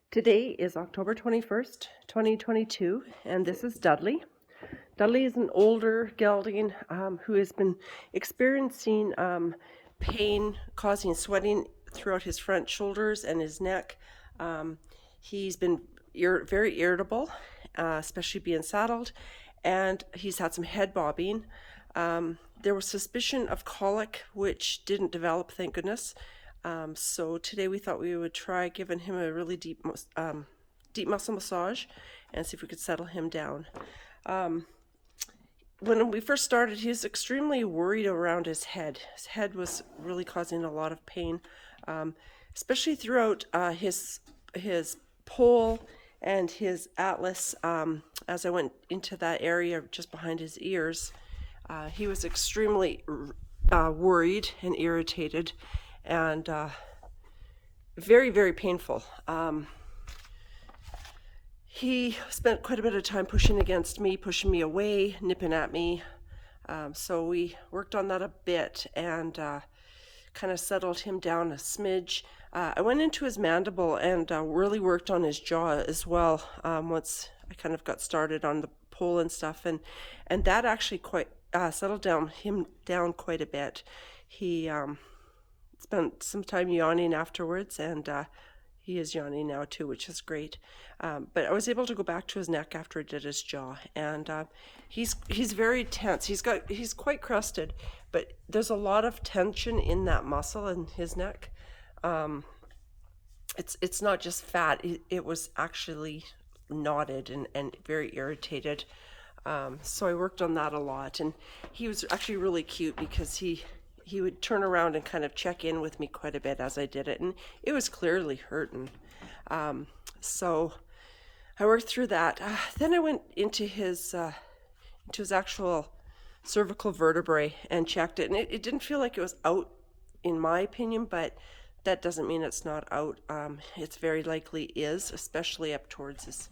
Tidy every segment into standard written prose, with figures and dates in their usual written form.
Today is October 21st, 2022, and this is Dudley. Dudley is an older gelding who has been experiencing pain causing sweating throughout his front shoulders and his neck. He's been very irritable, especially being saddled, and he's had some head bobbing. There was suspicion of colic, which didn't develop, thank goodness. So today we thought we would try giving him a really deep muscle massage and see if we could settle him down. When we first started, he was extremely worried around his head. His head was really causing a lot of pain, especially throughout his pole and his atlas. As I went into that area just behind his ears, he was extremely worried and irritated, and very, very painful. He spent quite a bit of time pushing against me, pushing me away, nipping at me. So we worked on that a bit and kind of settled him down a smidge. I went into his mandible and really worked on his jaw as well once I kind of got started on the pole and stuff. And that actually quite settled him down quite a bit. He spent some time yawning afterwards, and he is yawning now too, which is great. But I was able to go back to his neck after I did his jaw, and he's very tense. He's quite crusted, but there's a lot of tension in that muscle in his neck. It's not just fat. It was actually knotted and very irritated. So I worked on that a lot, and he was actually really cute because he would turn around and kind of check in with me quite a bit as I did it, and it was clearly hurting. So I worked through that. Then I went into his actual cervical vertebrae and checked it, and it didn't feel like it was out, in my opinion, but that doesn't mean it's not out. It's very likely is, especially up towards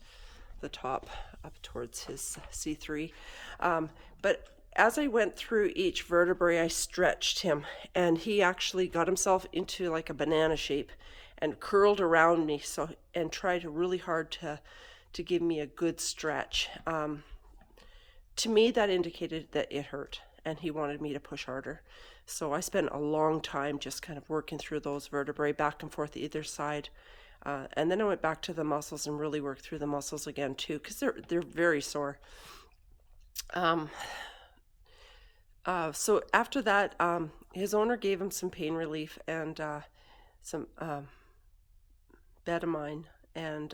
the top, up towards his C3. But as I went through each vertebrae, I stretched him, and he actually got himself into like a banana shape and curled around me, and tried really hard to give me a good stretch. To me, that indicated that it hurt, and he wanted me to push harder. So I spent a long time just kind of working through those vertebrae back and forth either side. And then I went back to the muscles and really worked through the muscles again too, because they're very sore. So after that, his owner gave him some pain relief and some Betamine, and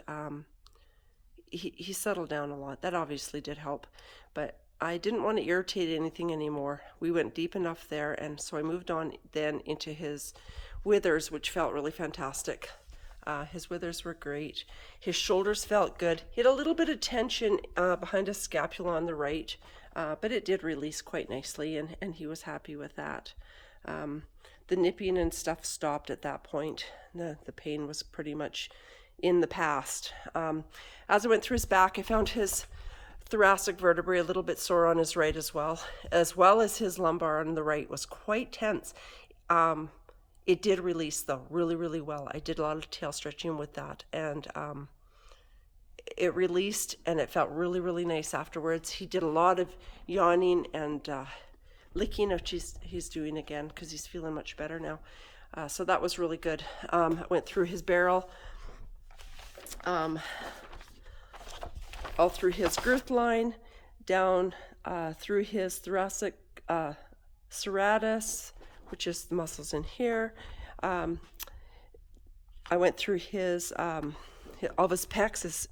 he settled down a lot. That obviously did help, but I didn't want to irritate anything anymore. We went deep enough there, and so I moved on then into his withers, which felt really fantastic. His withers were great. His shoulders felt good. He had a little bit of tension behind his scapula on the right, but it did release quite nicely, and he was happy with that. The nipping and stuff stopped at that point. The pain was pretty much in the past. As I went through his back, I found his thoracic vertebrae a little bit sore on his right as well as his lumbar on the right was quite tense. It did release though really, really well. I did a lot of tail stretching with that, and it released, and it felt really, really nice afterwards. He did a lot of yawning and licking, which he's doing again because he's feeling much better now. So that was really good. I went through his barrel, all through his girth line, down through his thoracic serratus, which is the muscles in here. I went through his all of his pecs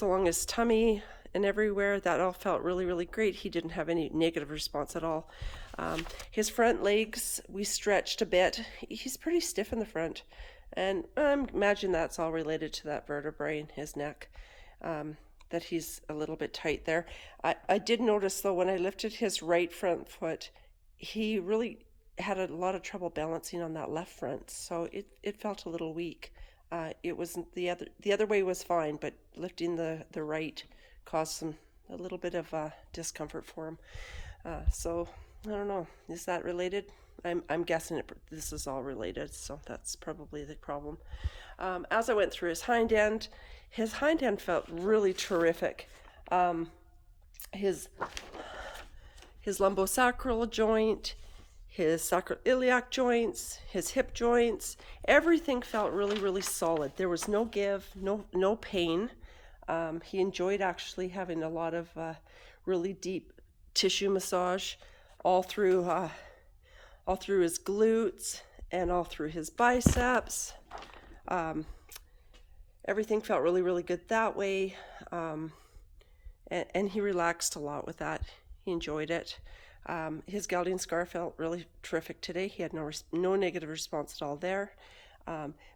along his tummy and everywhere. That all felt really, really great. He didn't have any negative response at all. His front legs, we stretched a bit. He's pretty stiff in the front, and I imagine that's all related to that vertebrae in his neck, that he's a little bit tight there. I did notice though, when I lifted his right front foot, he really had a lot of trouble balancing on that left front, so it felt a little weak. It wasn't the other way was fine, but lifting the right caused a little bit of discomfort for him. So I don't know, is that related? I'm guessing this is all related, so that's probably the problem. As I went through his hind end felt really terrific. His lumbosacral joint, his sacroiliac joints, his hip joints, everything felt really, really solid. There was no give, no pain. He enjoyed actually having a lot of really deep tissue massage all through his glutes and all through his biceps. Everything felt really, really good that way. And he relaxed a lot with that. He enjoyed it. His gelding scar felt really terrific today. He had no negative response at all there.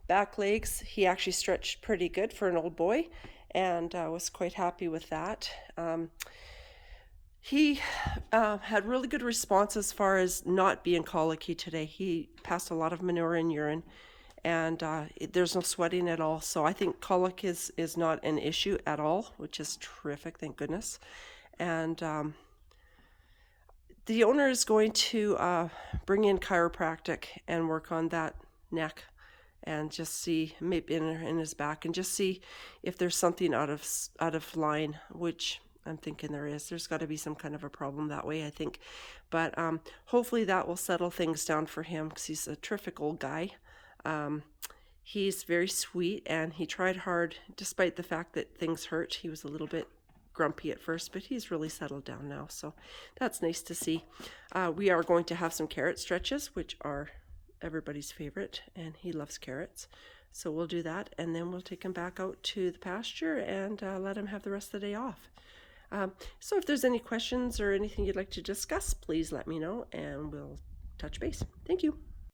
Back legs, he actually stretched pretty good for an old boy, and was quite happy with that. He had really good response as far as not being colicky today. He passed a lot of manure and urine, and there's no sweating at all. So I think colic is not an issue at all, which is terrific, thank goodness. And the owner is going to bring in chiropractic and work on that neck and just see, maybe in his back, and just see if there's something out of line, which I'm thinking there is. There's got to be some kind of a problem that way, I think. But hopefully that will settle things down for him, because he's a terrific old guy. He's very sweet, and he tried hard despite the fact that things hurt. He was a little bit grumpy at first, but he's really settled down now, so that's nice to see. We are going to have some carrot stretches, which are everybody's favorite, and he loves carrots. So we'll do that, and then we'll take him back out to the pasture and let him have the rest of the day off. So if there's any questions or anything you'd like to discuss, please let me know, and we'll touch base. Thank you.